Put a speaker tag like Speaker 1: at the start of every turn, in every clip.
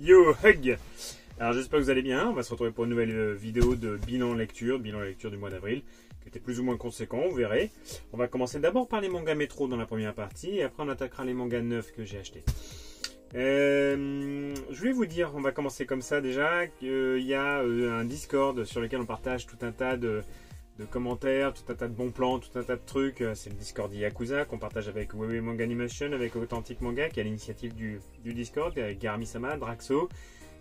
Speaker 1: Yo Hug. Alors j'espère que vous allez bien, on va se retrouver pour une nouvelle vidéo de bilan lecture du mois d'avril, qui était plus ou moins conséquent, vous verrez. On va commencer d'abord par les mangas métro dans la première partie, et après on attaquera les mangas neufs que j'ai achetés. Je voulais vous dire, on va commencer comme ça déjà, qu'il y a un Discord sur lequel on partage tout un tas de commentaires, tout un tas de bons plans, tout un tas de trucs. C'est le Discord Yakuza qu'on partage avec Wewe Manga Animation, avec Authentic Manga qui est à l'initiative du Discord, avec Garami-sama, Draxo.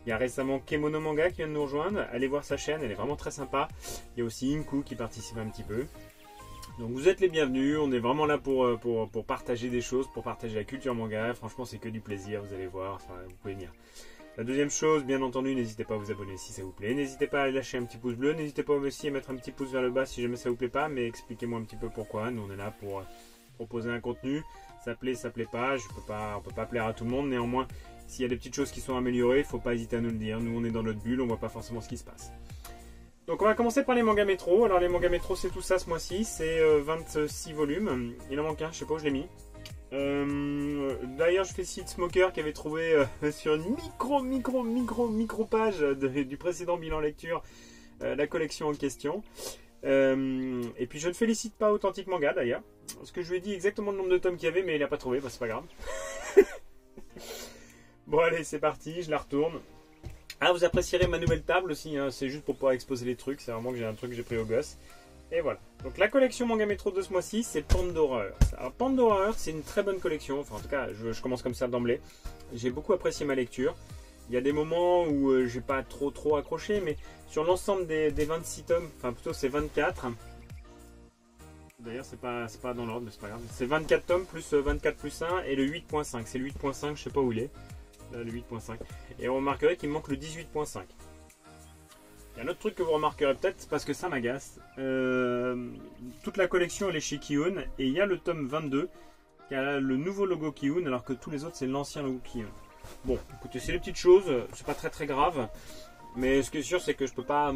Speaker 1: Il y a récemment Kemono Manga qui vient de nous rejoindre. Allez voir sa chaîne, elle est vraiment très sympa. Il y a aussi Inku qui participe un petit peu. Donc vous êtes les bienvenus, on est vraiment là pour partager des choses, pour partager la culture manga. Franchement c'est que du plaisir, vous allez voir, enfin, vous pouvez venir. La deuxième chose, bien entendu, n'hésitez pas à vous abonner si ça vous plaît. N'hésitez pas à lâcher un petit pouce bleu. N'hésitez pas aussi à mettre un petit pouce vers le bas si jamais ça vous plaît pas. Mais expliquez-moi un petit peu pourquoi. Nous, on est là pour proposer un contenu. Ça plaît pas. On peut pas plaire à tout le monde. Néanmoins, s'il y a des petites choses qui sont améliorées, il ne faut pas hésiter à nous le dire. Nous, on est dans notre bulle. On voit pas forcément ce qui se passe. Donc, on va commencer par les mangas métro. Alors, les mangas métro, c'est tout ça ce mois-ci. C'est 26 volumes. Il en manque un. Je sais pas où je l'ai mis. D'ailleurs je félicite Smoker qui avait trouvé sur une micro page du précédent bilan lecture la collection en question, et puis je ne félicite pas Authentic Manga d'ailleurs parce que je lui ai dit exactement le nombre de tomes qu'il y avait mais il n'a pas trouvé, bah, c'est pas grave. Bon allez c'est parti, je la retourne. Ah vous apprécierez ma nouvelle table aussi hein, c'est juste pour pouvoir exposer les trucs, c'est vraiment que j'ai un truc que j'ai pris au gosse. Et voilà. Donc la collection Manga Métro de ce mois-ci, c'est Pandora Earth. Alors Pandora Earth, c'est une très bonne collection. Enfin en tout cas, je commence comme ça d'emblée. J'ai beaucoup apprécié ma lecture. Il y a des moments où j'ai pas trop accroché, mais sur l'ensemble des 26 tomes, enfin plutôt c'est 24. D'ailleurs c'est pas dans l'ordre, mais c'est pas grave. C'est 24 tomes plus 24 plus 1 et le 8.5. C'est le 8.5, je sais pas où il est. Là, le 8.5. Et on remarquerait qu'il me manque le 18.5. Il y a un autre truc que vous remarquerez peut-être, parce que ça m'agace. Toute la collection elle est chez Kiun, et il y a le tome 22 qui a le nouveau logo Kiun, alors que tous les autres c'est l'ancien logo Kiun. Bon, écoutez, c'est les petites choses, c'est pas très grave, mais ce qui est sûr c'est que je peux pas.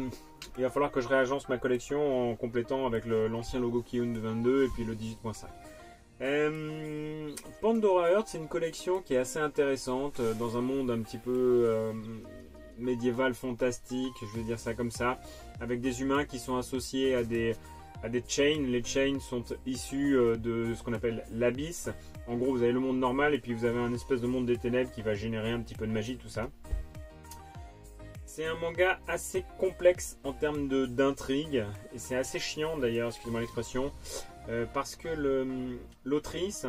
Speaker 1: Il va falloir que je réagence ma collection en complétant avec l'ancien logo Kiun de 22 et puis le 18.5. Pandora Earth, c'est une collection qui est assez intéressante dans un monde un petit peu médiéval fantastique, je vais dire ça comme ça, avec des humains qui sont associés à des chains. Les chains sont issus de ce qu'on appelle l'abysse. En gros, vous avez le monde normal et puis vous avez un espèce de monde des ténèbres qui va générer un petit peu de magie, tout ça. C'est un manga assez complexe en termes d'intrigue et c'est assez chiant d'ailleurs, excusez-moi l'expression, parce que l'autrice,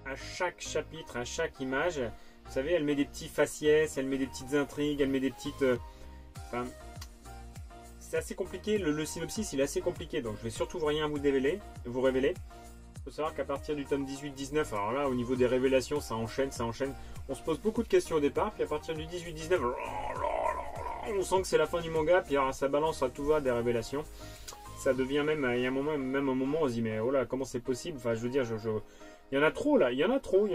Speaker 1: à chaque chapitre, à chaque image, vous savez, elle met des petits faciès, elle met des petites intrigues, elle met des petites... Enfin, c'est assez compliqué, le synopsis il est assez compliqué, donc je vais surtout rien vous révéler. Il faut savoir qu'à partir du tome 18-19, alors là au niveau des révélations ça enchaîne. On se pose beaucoup de questions au départ, puis à partir du 18-19, on sent que c'est la fin du manga, puis alors, ça balance à tout va des révélations. Ça devient même, il y a un moment on se dit mais oh là comment c'est possible, enfin je veux dire il y en a trop là, il y en a trop.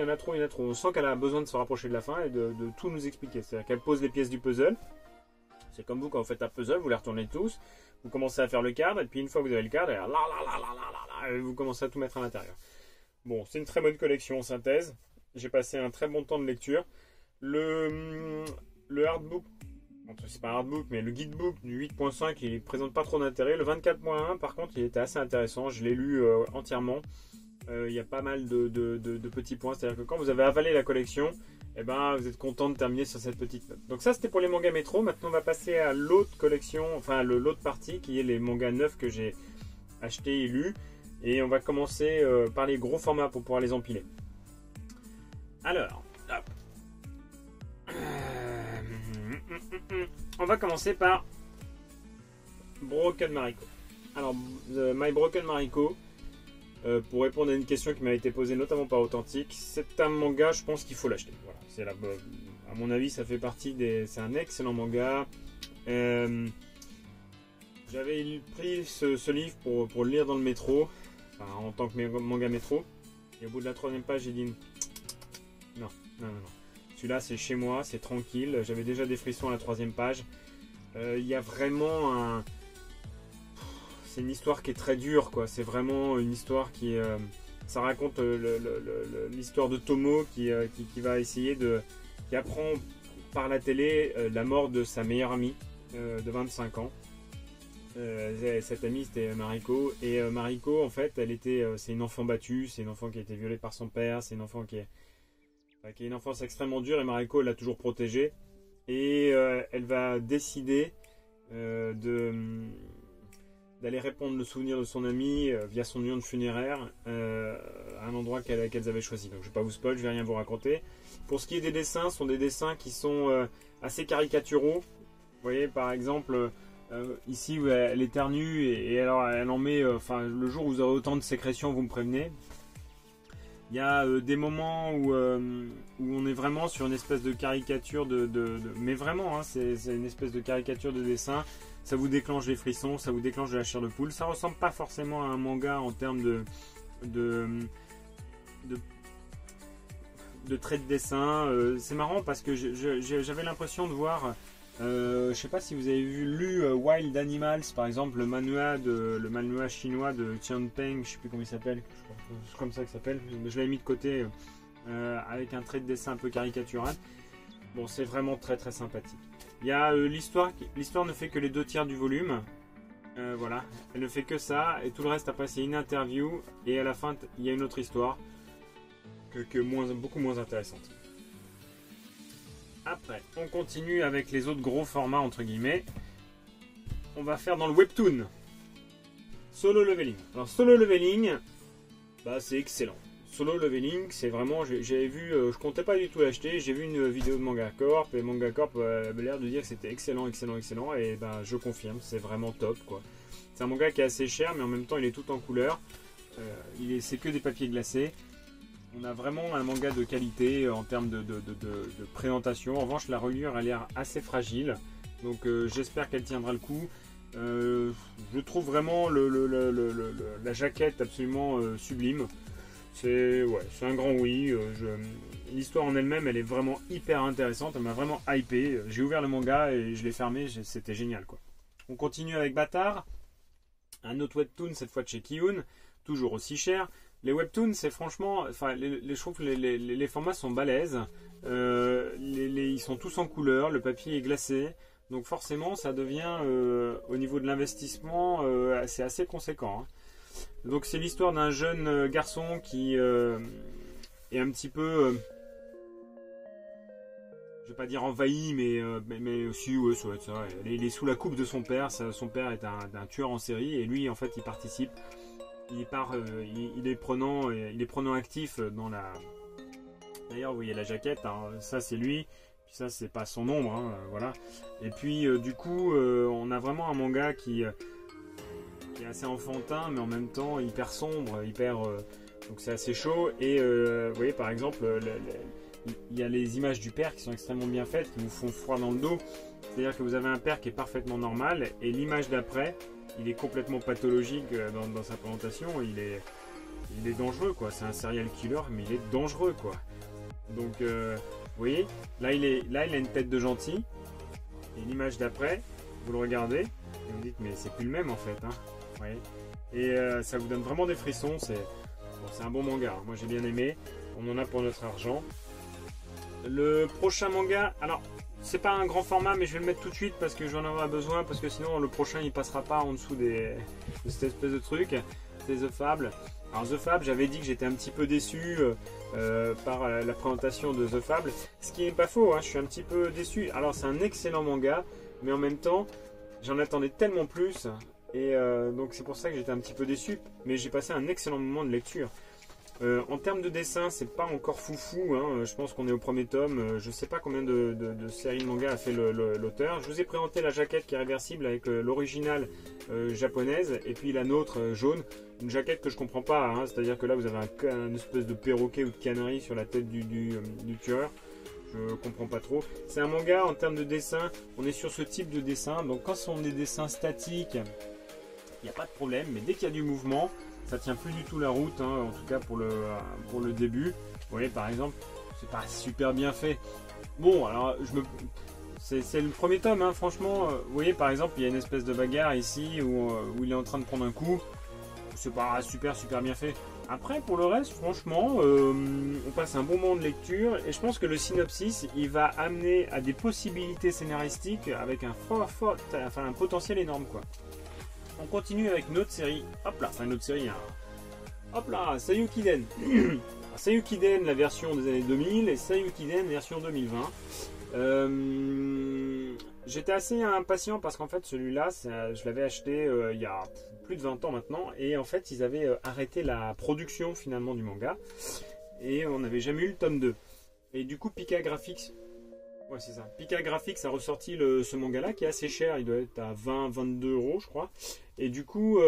Speaker 1: On sent qu'elle a besoin de se rapprocher de la fin et de tout nous expliquer. C'est-à-dire qu'elle pose les pièces du puzzle. C'est comme vous quand vous faites un puzzle, vous les retournez tous, vous commencez à faire le cadre, et puis une fois que vous avez le cadre, vous commencez à tout mettre à l'intérieur. Bon, c'est une très bonne collection en synthèse. J'ai passé un très bon temps de lecture. Le hardbook, c'est pas un hardbook, mais le guidebook du 8.5, il ne présente pas trop d'intérêt. Le 24.1, par contre, il était assez intéressant. Je l'ai lu entièrement. Il y a pas mal de petits points, c'est-à-dire que quand vous avez avalé la collection, eh ben, vous êtes content de terminer sur cette petite note. Donc ça c'était pour les mangas métro. Maintenant on va passer à l'autre collection, enfin l'autre partie qui est les mangas neufs que j'ai achetés et lus. Et on va commencer par les gros formats pour pouvoir les empiler. Alors, hop. On va commencer par Broken Mariko. Alors, My Broken Mariko, pour répondre à une question qui m'a été posée notamment par Authentic, c'est un manga, je pense qu'il faut l'acheter. Voilà, à mon avis, ça fait partie des. C'est un excellent manga. J'avais pris ce livre pour le lire dans le métro, enfin, en tant que manga métro. Et au bout de la 3e page, j'ai dit non. Celui-là, c'est chez moi, c'est tranquille. J'avais déjà des frissons à la 3e page. Il y a vraiment un. C'est une histoire qui est très dure, quoi. C'est vraiment une histoire qui ça raconte l'histoire de Tomo qui va essayer qui apprend par la télé la mort de sa meilleure amie de 25 ans. Cette amie c'était Mariko, et Mariko en fait c'est une enfant battue, c'est une enfant qui a été violée par son père, c'est une enfant qui a une enfance extrêmement dure, et Mariko elle l'a toujours protégée, et elle va décider d'aller répandre le souvenir de son amie via son urne funéraire à un endroit qu'elles avaient choisi. Donc je ne vais pas vous spoil, je ne vais rien vous raconter. Pour ce qui est des dessins, ce sont des dessins qui sont assez caricaturaux. Vous voyez par exemple ici où elle éternue, et alors elle en met, le jour où vous aurez autant de sécrétions, vous me prévenez. Il y a des moments où on est vraiment sur une espèce de caricature mais vraiment, hein, c'est une espèce de caricature de dessin. Ça vous déclenche les frissons, ça vous déclenche de la chair de poule. Ça ressemble pas forcément à un manga en termes de traits de dessin. C'est marrant parce que j'avais l'impression de voir, je sais pas si vous avez lu Wild Animals par exemple, le manhwa chinois de Qian Peng, je sais plus comment il s'appelle, c'est comme ça qu'il s'appelle, je l'avais mis de côté avec un trait de dessin un peu caricatural. Bon, c'est vraiment très très sympathique. Il y a l'histoire ne fait que les 2/3 du volume, voilà, elle ne fait que ça, et tout le reste après c'est une interview, et à la fin il y a une autre histoire beaucoup moins intéressante. Après, on continue avec les autres gros formats entre guillemets. On va faire dans le webtoon. Solo Leveling. Alors Solo Leveling, c'est excellent. Solo Leveling, c'est vraiment, j'avais vu, je comptais pas du tout l'acheter, j'ai vu une vidéo de Manga Corp, et Manga Corp avait l'air de dire que c'était excellent, et je confirme, c'est vraiment top quoi. C'est un manga qui est assez cher, mais en même temps il est tout en couleur, c'est que des papiers glacés. On a vraiment un manga de qualité en termes de présentation. En revanche, la reliure a l'air assez fragile, donc j'espère qu'elle tiendra le coup. Je trouve vraiment la jaquette absolument sublime. C'est un grand oui. L'histoire en elle-même, elle est vraiment hyper intéressante. Elle m'a vraiment hypé. J'ai ouvert le manga et je l'ai fermé. C'était génial quoi. On continue avec Bâtard, un autre webtoon cette fois de chez Kiun, toujours aussi cher. Les webtoons, c'est franchement, je trouve que les formats sont balèzes. Ils sont tous en couleur, le papier est glacé, donc forcément ça devient au niveau de l'investissement c'est assez conséquent. Hein. Donc c'est l'histoire d'un jeune garçon qui est un petit peu, je vais pas dire envahi, mais aussi ouais, ça va être ça. Il est sous la coupe de son père. Son père est un tueur en série, et lui en fait il participe. Il est prenant actif dans la. D'ailleurs, vous voyez la jaquette, hein, ça c'est lui, puis ça c'est pas son ombre, hein, voilà. Et puis du coup, on a vraiment un manga qui est assez enfantin, mais en même temps hyper sombre, donc c'est assez chaud. Et vous voyez par exemple, il y a les images du père qui sont extrêmement bien faites, qui vous font froid dans le dos. C'est-à-dire que vous avez un père qui est parfaitement normal, et l'image d'après, il est complètement pathologique dans sa présentation. Il est dangereux quoi. C'est un serial killer, mais il est dangereux quoi. Donc vous voyez, là il a une tête de gentil, et l'image d'après, vous le regardez et vous dites mais c'est plus le même en fait. Hein. Vous voyez, et ça vous donne vraiment des frissons. C'est un bon manga. Moi j'ai bien aimé. On en a pour notre argent. Le prochain manga, alors c'est pas un grand format, mais je vais le mettre tout de suite parce que j'en aurai besoin, parce que sinon le prochain il passera pas en dessous de cette espèce de truc. C'est The Fable. Alors The Fable, j'avais dit que j'étais un petit peu déçu par la présentation de The Fable, ce qui n'est pas faux, hein, je suis un petit peu déçu. Alors c'est un excellent manga, mais en même temps j'en attendais tellement plus, et donc c'est pour ça que j'étais un petit peu déçu, mais j'ai passé un excellent moment de lecture. En termes de dessin, c'est pas encore foufou, hein. Je pense qu'on est au premier tome. Je sais pas combien de séries de manga a fait l'auteur. Je vous ai présenté la jaquette qui est réversible avec l'original japonaise, et puis la nôtre jaune. Une jaquette que je comprends pas, hein. C'est-à-dire que là vous avez un espèce de perroquet ou de canari sur la tête du tueur. Je comprends pas trop. C'est un manga en termes de dessin. On est sur ce type de dessin. Donc quand ce sont des dessins statiques, il n'y a pas de problème. Mais dès qu'il y a du mouvement, ça tient plus du tout la route, hein, en tout cas pour le début. Vous voyez par exemple, c'est pas super bien fait. Bon, alors c'est le premier tome, hein, franchement. Vous voyez par exemple, il y a une espèce de bagarre ici où il est en train de prendre un coup. C'est pas super bien fait. Après, pour le reste, franchement, on passe un bon moment de lecture et je pense que le synopsis, il va amener à des possibilités scénaristiques avec un un potentiel énorme, quoi. On continue avec une autre série. Hop là, enfin une autre série. Hein. Hop là, Sayukiden. Sayukiden, la version des années 2000 et Sayukiden, version 2020. J'étais assez impatient parce qu'en fait celui-là, je l'avais acheté il y a plus de 20 ans maintenant et en fait ils avaient arrêté la production finalement du manga et on n'avait jamais eu le tome 2. Et du coup Pika Graphics, ouais c'est ça, Pika Graphics a ressorti ce manga-là qui est assez cher, il doit être à 20-22 euros je crois. Et du coup,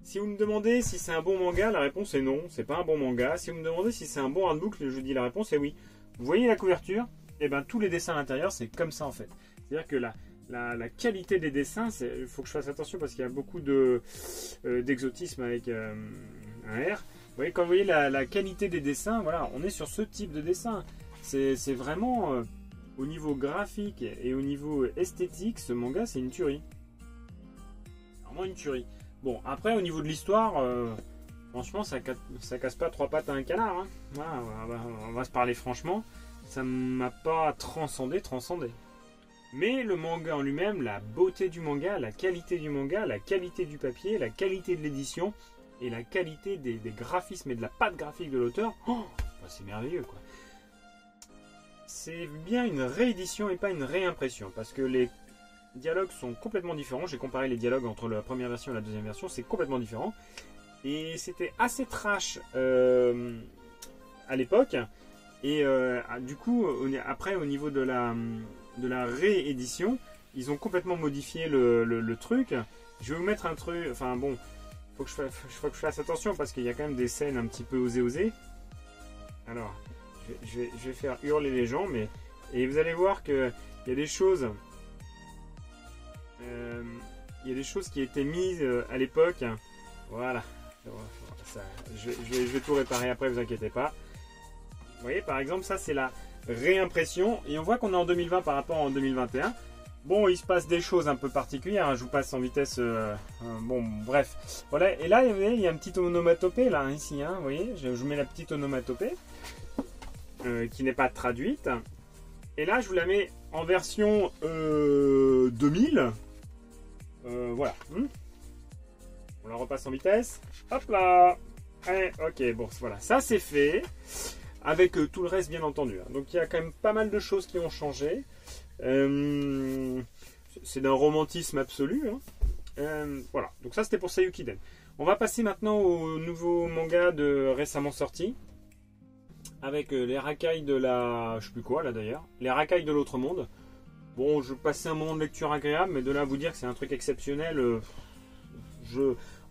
Speaker 1: si vous me demandez si c'est un bon manga, la réponse est non, c'est pas un bon manga. Si vous me demandez si c'est un bon artbook, je dis la réponse est oui. Vous voyez la couverture? Et ben tous les dessins à l'intérieur c'est comme ça en fait. C'est-à-dire que la qualité des dessins, il faut que je fasse attention parce qu'il y a beaucoup d'exotisme avec un R. Vous voyez, quand vous voyez la qualité des dessins, voilà, on est sur ce type de dessin. C'est vraiment au niveau graphique et au niveau esthétique, ce manga c'est une tuerie. Vraiment une tuerie. Bon, après au niveau de l'histoire, franchement ça casse pas trois pattes à un canard. Hein. Voilà, on va se parler franchement. Ça m'a pas transcendé. Mais le manga en lui-même, la beauté du manga, la qualité du manga, la qualité du papier, la qualité de l'édition et la qualité des graphismes et de la patte graphique de l'auteur, c'est merveilleux quoi. C'est bien une réédition et pas une réimpression parce que les dialogues sont complètement différents. J'ai comparé les dialogues entre la première version et la deuxième version, c'est complètement différent. Et c'était assez trash à l'époque. Et du coup, après, au niveau de la réédition, ils ont complètement modifié le truc. Je vais vous mettre un truc. Enfin bon, faut que je fasse attention parce qu'il y a quand même des scènes un petit peu osées. Alors, je vais faire hurler les gens, mais et vous allez voir que il y a des choses. Il y a des choses qui étaient mises à l'époque. Voilà. Je vais tout réparer après, vous inquiétez pas. Vous voyez, par exemple, ça c'est la réimpression. Et on voit qu'on est en 2020 par rapport en 2021. Bon, il se passe des choses un peu particulières. Hein. Je vous passe en vitesse. Bon, bref. Voilà. Et là, il y a un petit onomatopée, là, ici. Hein, vous voyez, je vous mets la petite onomatopée qui n'est pas traduite. Et là, je vous la mets en version 2000. Voilà. On la repasse en vitesse. Hop là. Allez, ok, bon, voilà. Ça, c'est fait. Avec tout le reste, bien entendu. Hein. Donc, il y a quand même pas mal de choses qui ont changé. C'est d'un romantisme absolu. Hein. Voilà. Donc, ça, c'était pour Sayukiden. On va passer maintenant au nouveau manga récemment sorti. Avec les racailles de la... Je sais plus quoi, là, d'ailleurs. Les racailles de l'autre monde. Bon, je passais un moment de lecture agréable, mais de là à vous dire que c'est un truc exceptionnel,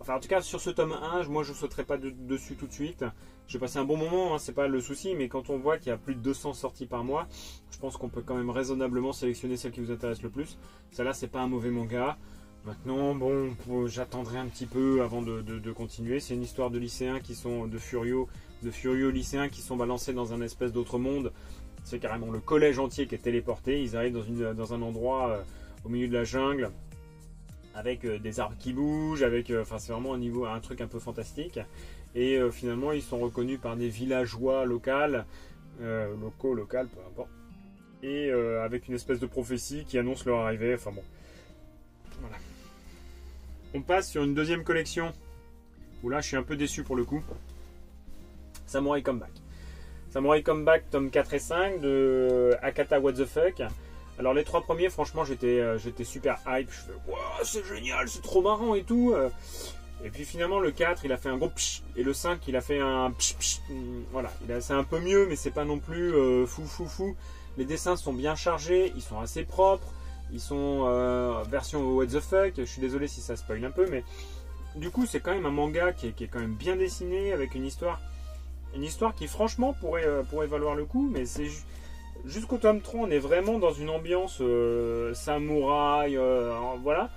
Speaker 1: Enfin, en tout cas, sur ce tome 1, moi, je ne sauterai pas dessus tout de suite. J'ai passé un bon moment, hein, c'est pas le souci, mais quand on voit qu'il y a plus de 200 sorties par mois, je pense qu'on peut quand même raisonnablement sélectionner celle qui vous intéresse le plus. Celle-là, c'est pas un mauvais manga. Maintenant, bon, j'attendrai un petit peu avant de continuer. C'est une histoire de lycéens qui sont de furieux lycéens qui sont balancés dans un espèce d'autre monde. C'est carrément le collège entier qui est téléporté. Ils arrivent dans un endroit au milieu de la jungle avec des arbres qui bougent, enfin c'est vraiment un truc un peu fantastique. Et finalement, ils sont reconnus par des villageois locaux, peu importe. Et avec une espèce de prophétie qui annonce leur arrivée. Enfin bon, voilà. On passe sur une deuxième collection où là, je suis un peu déçu pour le coup. Samurai Comeback. Samurai Comeback, tome 4 et 5 de Akata What the Fuck. Alors les trois premiers, franchement, j'étais super hype. Je fais, wow, c'est génial, c'est trop marrant et tout. Et puis finalement, le 4, il a fait un gros psh. Et le 5, il a fait un psh psh. Voilà, c'est un peu mieux, mais c'est pas non plus fou. Les dessins sont bien chargés, ils sont assez propres. Ils sont version What the Fuck. Je suis désolé si ça spoil un peu, mais du coup, c'est quand même un manga qui est quand même bien dessiné, avec une histoire qui franchement pourrait valoir le coup, mais c'est jusqu'au tome 3, on est vraiment dans une ambiance samouraï, voilà.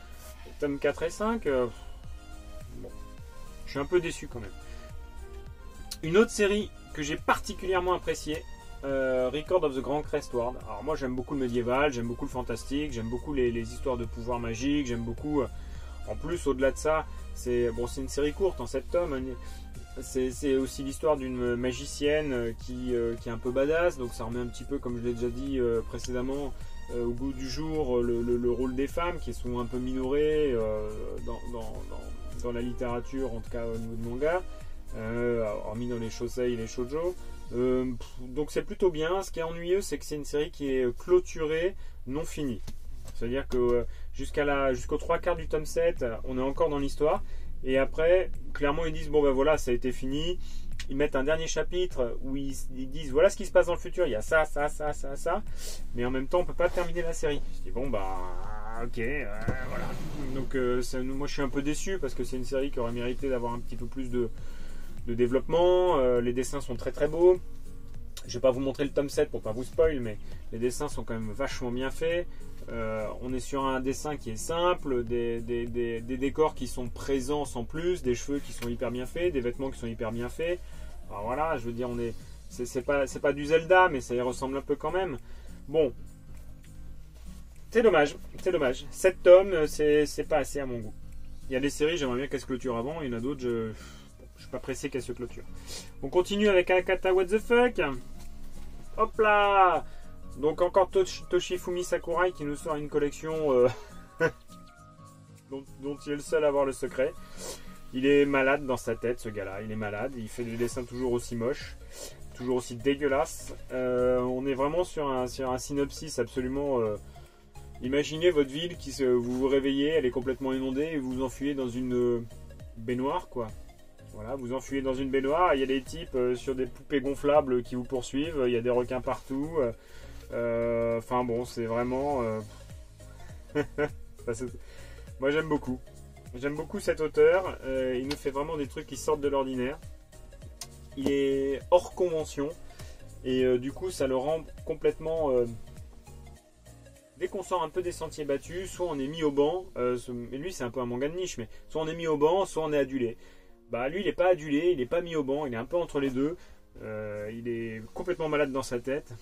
Speaker 1: Tome 4 et 5, bon, je suis un peu déçu quand même. Une autre série que j'ai particulièrement appréciée, Record of the Grand Crestward. Alors moi j'aime beaucoup le médiéval, j'aime beaucoup le fantastique, j'aime beaucoup les histoires de pouvoir magique, j'aime beaucoup... en plus, au-delà de ça, c'est une série courte en 7 tomes. C'est aussi l'histoire d'une magicienne qui est un peu badass, donc ça remet un petit peu, comme je l'ai déjà dit précédemment, au goût du jour le rôle des femmes qui sont un peu minorées dans la littérature, en tout cas au niveau de manga, hormis dans les shosei et les shoujo. Donc c'est plutôt bien. Ce qui est ennuyeux, c'est que c'est une série qui est clôturée, non finie. C'est-à-dire que jusqu'aux 3/4 du tome 7, on est encore dans l'histoire. Et après, clairement, ils disent, bon ben voilà, ça a été fini. Ils mettent un dernier chapitre où ils disent, voilà ce qui se passe dans le futur. Il y a ça. Mais en même temps, on peut pas terminer la série. Je dis, bon bah, ok, voilà. Donc moi, je suis un peu déçu parce que c'est une série qui aurait mérité d'avoir un petit peu plus de développement. Les dessins sont très très beaux. Je vais pas vous montrer le tome 7 pour pas vous spoil, mais les dessins sont quand même vachement bien faits. On est sur un dessin qui est simple, des décors qui sont présents sans plus, des cheveux qui sont hyper bien faits, des vêtements qui sont hyper bien faits. Alors voilà, je veux dire, c'est pas du Zelda, mais ça y ressemble un peu quand même. Bon, c'est dommage. 7 tomes, c'est pas assez à mon goût. Il y a des séries, j'aimerais bien qu'elles se clôturent avant, il y en a d'autres, je suis pas pressé qu'elles se clôturent. On continue avec Akata What the Fuck. Hop là! Donc encore Toshifumi Sakurai qui nous sort une collection dont il est le seul à avoir le secret. Il est malade dans sa tête, ce gars-là. Il est malade. Il fait des dessins toujours aussi moches, toujours aussi dégueulasses. On est vraiment sur un synopsis absolument... imaginez votre ville, vous vous réveillez, elle est complètement inondée et vous vous enfuyez dans une baignoire, quoi. Voilà, vous enfuyez dans une baignoire, il y a des types sur des poupées gonflables qui vous poursuivent, il y a des requins partout. Enfin bon, c'est vraiment... Moi j'aime beaucoup. J'aime beaucoup cet auteur. Il nous fait vraiment des trucs qui sortent de l'ordinaire. Il est hors convention. Et du coup, ça le rend complètement... Dès qu'on sort un peu des sentiers battus, soit on est mis au banc. Mais lui, c'est un peu un manga de niche. Mais soit on est mis au banc, soit on est adulé. Bah lui, il n'est pas adulé, il n'est pas mis au banc. Il est un peu entre les deux. Il est complètement malade dans sa tête.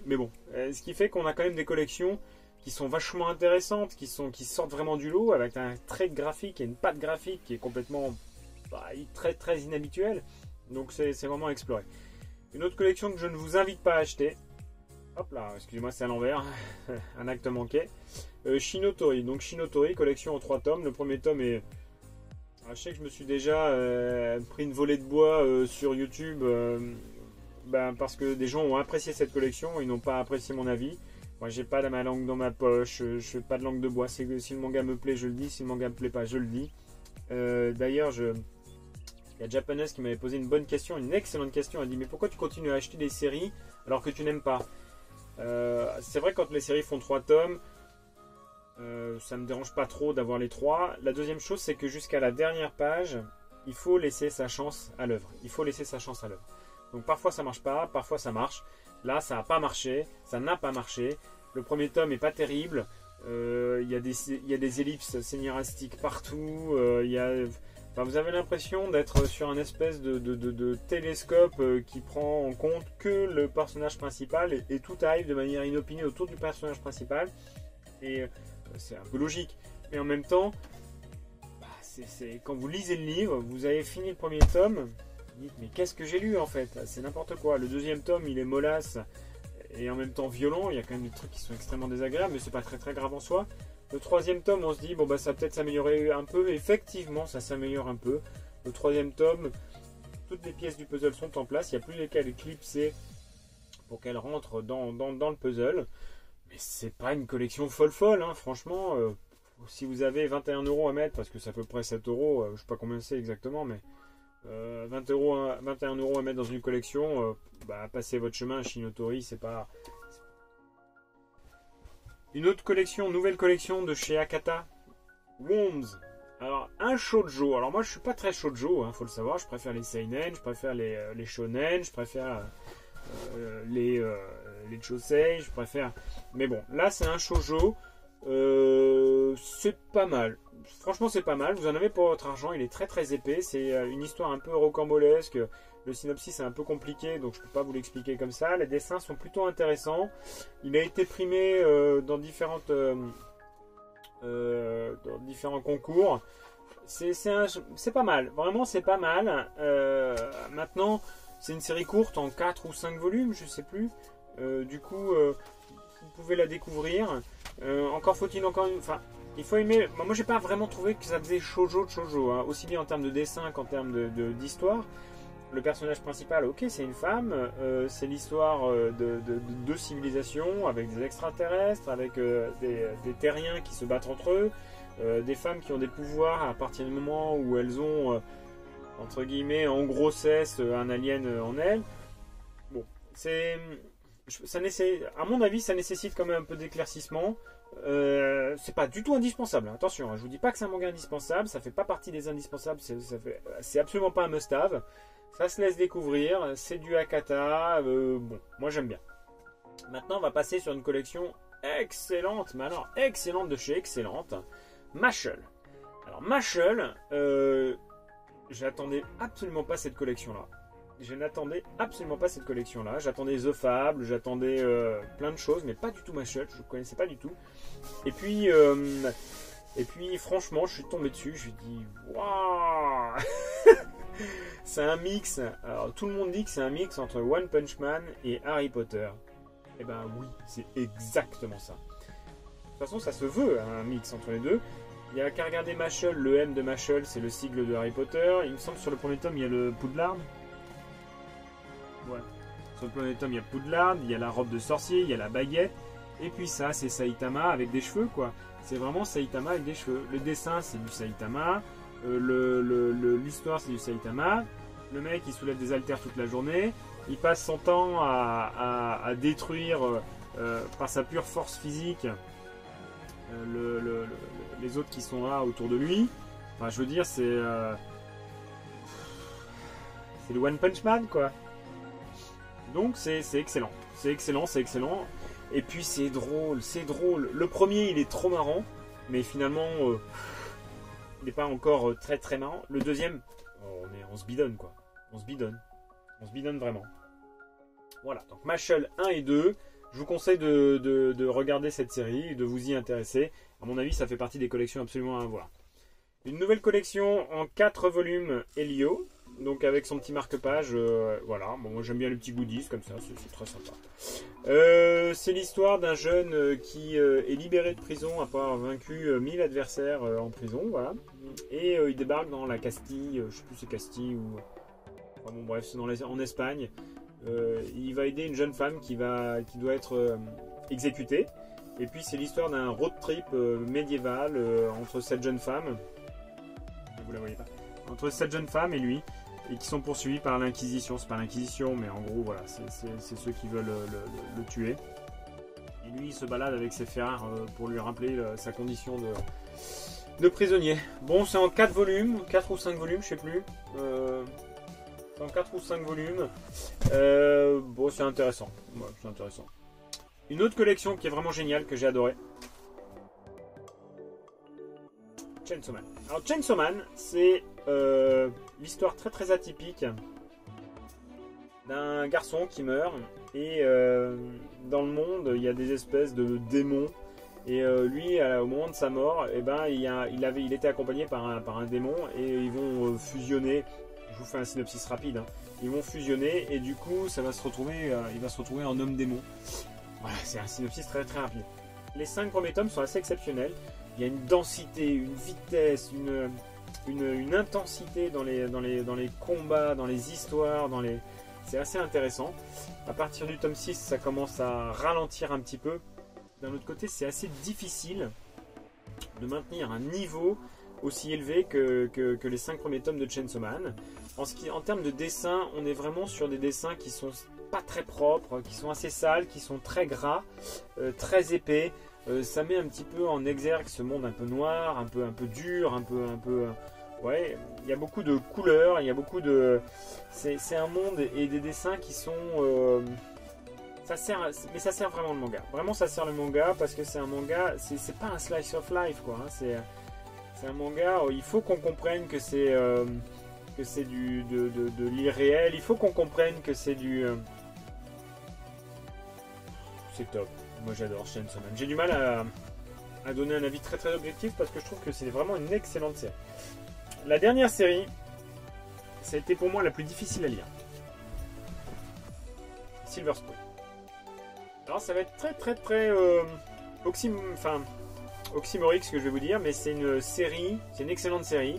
Speaker 1: Mais bon, ce qui fait qu'on a quand même des collections qui sont vachement intéressantes, qui sortent vraiment du lot, avec un trait graphique et une patte graphique qui est complètement très très inhabituelle. Donc c'est vraiment à explorer. Une autre collection que je ne vous invite pas à acheter. Hop là, excusez-moi, c'est à l'envers. Un acte manqué. Shinotori. Donc Shinotori, collection en 3 tomes. Le premier tome est... je sais que je me suis déjà pris une volée de bois sur YouTube... parce que des gens ont apprécié cette collection, ils n'ont pas apprécié mon avis. Moi, j'ai pas ma langue dans ma poche, je fais pas de langue de bois. Si le manga me plaît, je le dis. Si le manga me plaît pas, je le dis. D'ailleurs, il y a Japanese qui m'avait posé une bonne question, une excellente question. Elle dit, mais pourquoi tu continues à acheter des séries alors que tu n'aimes pas? C'est vrai, quand les séries font 3 tomes, ça me dérange pas trop d'avoir les 3. La deuxième chose, c'est que jusqu'à la dernière page, il faut laisser sa chance à l'œuvre. Donc parfois ça marche pas, parfois ça marche. Là ça n'a pas marché, ça n'a pas marché. Le premier tome est pas terrible. Il y a des ellipses scénaristiques partout. Vous avez l'impression d'être sur un espèce de télescope qui prend en compte que le personnage principal et tout arrive de manière inopinée autour du personnage principal. Et c'est un peu logique. Mais en même temps, quand vous lisez le livre, vous avez fini le premier tome. Mais qu'est-ce que j'ai lu en fait? C'est n'importe quoi. Le deuxième tome, il est mollasse et en même temps violent. Il y a quand même des trucs qui sont extrêmement désagréables, mais c'est pas très très grave en soi. Le troisième tome, on se dit, ça va peut-être s'améliorer un peu. Effectivement, ça s'améliore un peu. Le troisième tome, toutes les pièces du puzzle sont en place. Il n'y a plus lesquelles éclipser pour qu'elles rentrent dans le puzzle. Mais c'est pas une collection folle, hein. Franchement, si vous avez 21 € à mettre, parce que c'est à peu près 7 €, je sais pas combien c'est exactement, mais 21 € à mettre dans une collection, passez votre chemin. Shinotori, c'est pas... Une autre collection, nouvelle collection de chez Akata, Worms. Alors un shoujo. Alors moi je suis pas très shoujo, faut le savoir. Je préfère les seinen, je préfère les shonen, je préfère les chosei, je préfère. Mais bon, là c'est un shoujo. C'est pas mal. Franchement c'est pas mal. Vous en avez pour votre argent. Il est très très épais. C'est une histoire un peu rocambolesque. Le synopsis est un peu compliqué, donc je peux pas vous l'expliquer comme ça. Les dessins sont plutôt intéressants. Il a été primé dans différents concours. c'est pas mal. Vraiment, c'est pas mal. Maintenant, c'est une série courte en 4 ou 5 volumes, je sais plus. Du coup, vous pouvez la découvrir. Encore faut-il encore une... Enfin, il faut aimer... Moi, j'ai pas vraiment trouvé que ça faisait shoujo de shoujo. Hein. Aussi bien en termes de dessin qu'en termes d'histoire. Le personnage principal, ok, c'est une femme. C'est l'histoire de deux civilisations avec des extraterrestres, avec des terriens qui se battent entre eux. Des femmes qui ont des pouvoirs à partir du moment où elles ont, entre guillemets, en grossesse, un alien en elles. Bon, à mon avis, ça nécessite quand même un peu d'éclaircissement. C'est pas du tout indispensable, attention, hein, je vous dis pas que c'est un manga indispensable, ça fait pas partie des indispensables, c'est absolument pas un must-have. Ça se laisse découvrir, c'est du Hakata, bon, moi j'aime bien. Maintenant, on va passer sur une collection excellente, mais alors excellente de chez excellente, Mashle. Alors Mashle, j'attendais absolument pas cette collection-là. Je n'attendais absolument pas cette collection-là. J'attendais The Fable, j'attendais plein de choses, mais pas du tout Mashle, je ne connaissais pas du tout. Et puis franchement, je suis tombé dessus, je me suis dit, waouh. C'est un mix. Alors tout le monde dit que c'est un mix entre One Punch Man et Harry Potter. Eh ben oui, c'est exactement ça. De toute façon, ça se veut un mix entre les deux. Il n'y a qu'à regarder Mashle, le M de Mashle, c'est le sigle de Harry Potter. Il me semble que sur le premier tome, il y a le Poudlard. Ouais. Sur le premier tome, il y a Poudlard, il y a la robe de sorcier, il y a la baguette. Et puis ça, c'est Saitama avec des cheveux, quoi. C'est vraiment Saitama avec des cheveux. Le dessin, c'est du Saitama. L'histoire, c'est du Saitama. Le mec, il soulève des haltères toute la journée. Il passe son temps à détruire, par sa pure force physique, les autres qui sont là autour de lui. Enfin, je veux dire, c'est le One Punch Man, quoi. Donc, c'est excellent. C'est excellent, c'est excellent. Et puis, c'est drôle, c'est drôle. Le premier, il est trop marrant, mais finalement, il n'est pas encore très très marrant. Le deuxième, on se bidonne, quoi. On se bidonne. On se bidonne vraiment. Voilà, donc Mashle 1 et 2. Je vous conseille de regarder cette série, de vous y intéresser. À mon avis, ça fait partie des collections absolument à avoir. Une nouvelle collection en 4 volumes Elio. Donc avec son petit marque-page, voilà. Bon, moi j'aime bien les petits goodies comme ça, c'est très sympa. C'est l'histoire d'un jeune qui est libéré de prison après avoir vaincu 1000 adversaires en prison, voilà. Et il débarque dans la Castille, je sais plus si c'est Castille ou... Enfin bon bref, c'est en Espagne. Il va aider une jeune femme qui doit être exécutée. Et puis c'est l'histoire d'un road trip médiéval entre cette jeune femme. Vous la voyez pas. Entre cette jeune femme et lui. Et qui sont poursuivis par l'Inquisition. C'est pas l'Inquisition, mais en gros, voilà, c'est ceux qui veulent le tuer. Et lui, il se balade avec ses fers pour lui rappeler sa condition de prisonnier. Bon, c'est en 4 volumes, 4 ou 5 volumes, je sais plus. C'est en 4 ou 5 volumes. Bon, c'est intéressant. Ouais, c'est intéressant. Une autre collection qui est vraiment géniale, que j'ai adoré. Chainsaw Man. Alors Chainsaw Man, c'est l'histoire très très atypique d'un garçon qui meurt et dans le monde il y a des espèces de démons et lui au moment de sa mort il était accompagné par un démon et ils vont fusionner. Je vous fais un synopsis rapide, hein. Ils vont fusionner et du coup il va se retrouver en homme démon. Voilà, c'est un synopsis très très rapide. Les 5 premiers tomes sont assez exceptionnels. Il y a une densité, une vitesse, une intensité dans les combats, dans les histoires, c'est assez intéressant. À partir du tome 6, ça commence à ralentir un petit peu. D'un autre côté, c'est assez difficile de maintenir un niveau aussi élevé que les 5 premiers tomes de Chainsaw Man. En termes de dessin, on est vraiment sur des dessins qui sont pas très propres, qui sont assez sales, qui sont très gras, très épais. Ça met un petit peu en exergue ce monde un peu noir, un peu dur, un peu ouais, il y a beaucoup de couleurs, il y a beaucoup de... C'est un monde et des dessins qui sont... mais ça sert vraiment le manga. Vraiment, ça sert le manga parce que c'est un manga... C'est pas un slice of life, quoi. Hein. C'est un manga où il faut qu'on comprenne que c'est de l'irréel. Il faut qu'on comprenne que c'est du... C'est top. Moi, j'adore Chainsaw Man. J'ai du mal à donner un avis très très objectif parce que je trouve que c'est vraiment une excellente série. la dernière série, ça a été pour moi la plus difficile à lire. Silver Spoon. Alors ça va être très oxymorique ce que je vais vous dire, mais c'est une série, c'est une excellente série.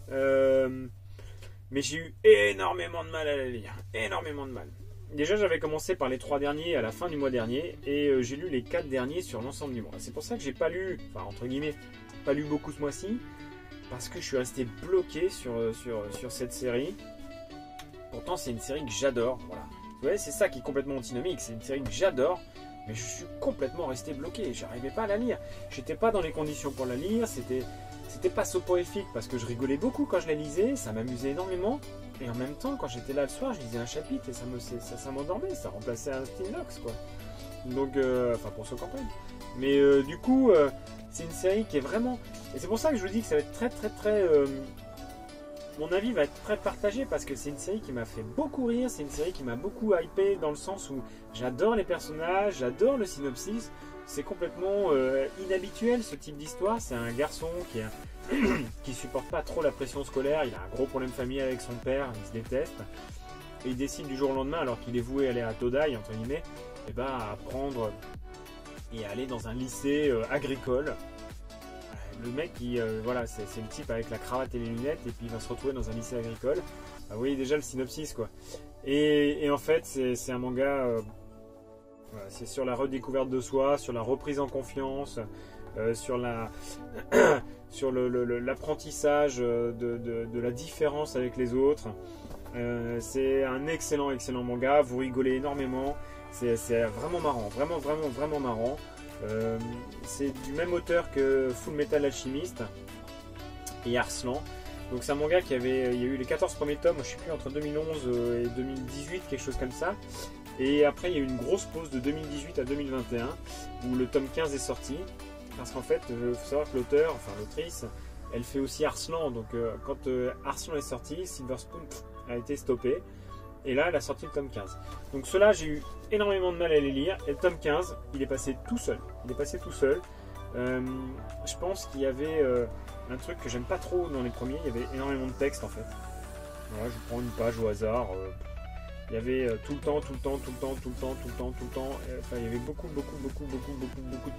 Speaker 1: Mais j'ai eu énormément de mal à la lire, énormément de mal. Déjà j'avais commencé par les 3 derniers à la fin du mois dernier et j'ai lu les 4 derniers sur l'ensemble du mois. C'est pour ça que j'ai pas lu, enfin entre guillemets, pas lu beaucoup ce mois-ci, parce que je suis resté bloqué sur cette série. Pourtant c'est une série que j'adore, voilà. Vous voyez, c'est ça qui est complètement antinomique, c'est une série que j'adore, mais je suis complètement resté bloqué, j'arrivais pas à la lire. J'étais pas dans les conditions pour la lire, c'était pas soporifique parce que je rigolais beaucoup quand je la lisais, ça m'amusait énormément. Et en même temps, quand j'étais là le soir, je lisais un chapitre et ça m'endormait, ça remplaçait un Steamlocks, quoi. Donc, enfin pour ceux qui comprennent. Mais du coup, c'est une série qui est vraiment... Et c'est pour ça que je vous dis que ça va être très... Mon avis va être très partagé parce que c'est une série qui m'a fait beaucoup rire, c'est une série qui m'a beaucoup hypé dans le sens où j'adore les personnages, j'adore le synopsis. C'est complètement inhabituel ce type d'histoire. C'est un garçon qui supporte pas trop la pression scolaire. Il a un gros problème familial avec son père, il se déteste. Et il décide du jour au lendemain, alors qu'il est voué à aller à Todai, entre guillemets, et à apprendre et à aller dans un lycée agricole. Le mec, voilà, c'est le type avec la cravate et les lunettes, et puis il va se retrouver dans un lycée agricole. Vous voyez déjà le synopsis, quoi. Et en fait, c'est un manga... Voilà, c'est sur la redécouverte de soi, sur la reprise en confiance, sur l'apprentissage de la différence avec les autres. C'est un excellent manga, vous rigolez énormément, c'est vraiment marrant, vraiment marrant. C'est du même auteur que Full Metal Alchemist et Arslan. Donc c'est un manga il y a eu les 14 premiers tomes, je sais plus, entre 2011 et 2018, quelque chose comme ça. Et après, il y a eu une grosse pause de 2018 à 2021 où le tome 15 est sorti. Parce qu'en fait, il faut savoir que l'autrice, elle fait aussi Arslan. Donc, quand Arslan est sorti, Silver Spoon a été stoppé. Et là, elle a sorti le tome 15. Donc, ceux-là, j'ai eu énormément de mal à les lire. Et le tome 15, il est passé tout seul. Je pense qu'il y avait un truc que j'aime pas trop dans les premiers. Il y avait énormément de texte en fait. Voilà, je prends une page au hasard. Il y avait tout le temps. Enfin, il y avait beaucoup de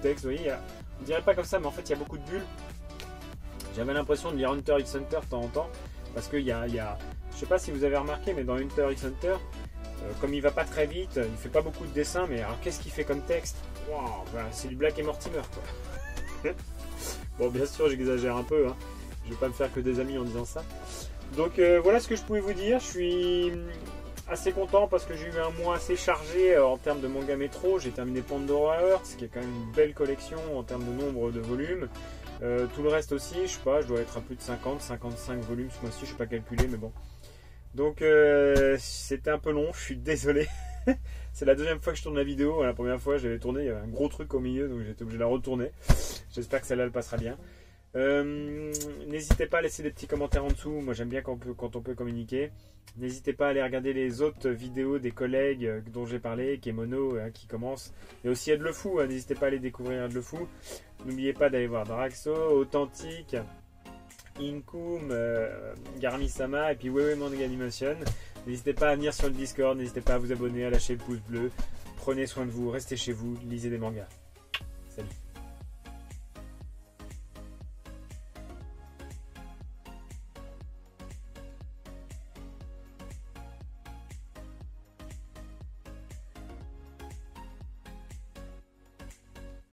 Speaker 1: texte. Vous voyez, on dirait pas comme ça, mais en fait, il y a beaucoup de bulles. J'avais l'impression de lire Hunter x Hunter de temps en temps. Parce qu'il y a... Je sais pas si vous avez remarqué, mais dans Hunter x Hunter, comme il va pas très vite, il fait pas beaucoup de dessins, mais alors qu'est-ce qu'il fait comme texte? Wow, voilà, c'est du Black et Mortimer, quoi. Bon, bien sûr, j'exagère un peu. Hein. Je vais pas me faire que des amis en disant ça. Donc, voilà ce que je pouvais vous dire. Je suis... assez content parce que j'ai eu un mois assez chargé en termes de manga métro. J'ai terminé Pandora Hearts, qui est quand même une belle collection en termes de nombre de volumes. Tout le reste aussi, je sais pas, je dois être à plus de 55 volumes ce mois-ci, je sais pas calculer, mais bon. Donc c'était un peu long, je suis désolé. C'est la deuxième fois que je tourne la vidéo. La première fois j'avais tourné, il y avait un gros truc au milieu, donc j'étais obligé de la retourner. J'espère que celle-là elle passera bien. N'hésitez pas à laisser des petits commentaires en dessous. Moi j'aime bien quand on peut communiquer. N'hésitez pas à aller regarder les autres vidéos des collègues dont j'ai parlé, Kemono qui commence. Et aussi Ed le Fou, n'hésitez pas à aller découvrir Ed le Fou. N'oubliez pas d'aller voir Draxo, Authentique, Inkum, Garmi-sama et puis Wewe Manga Animation. N'hésitez pas à venir sur le Discord, n'hésitez pas à vous abonner, à lâcher le pouce bleu. Prenez soin de vous, restez chez vous, lisez des mangas. Salut.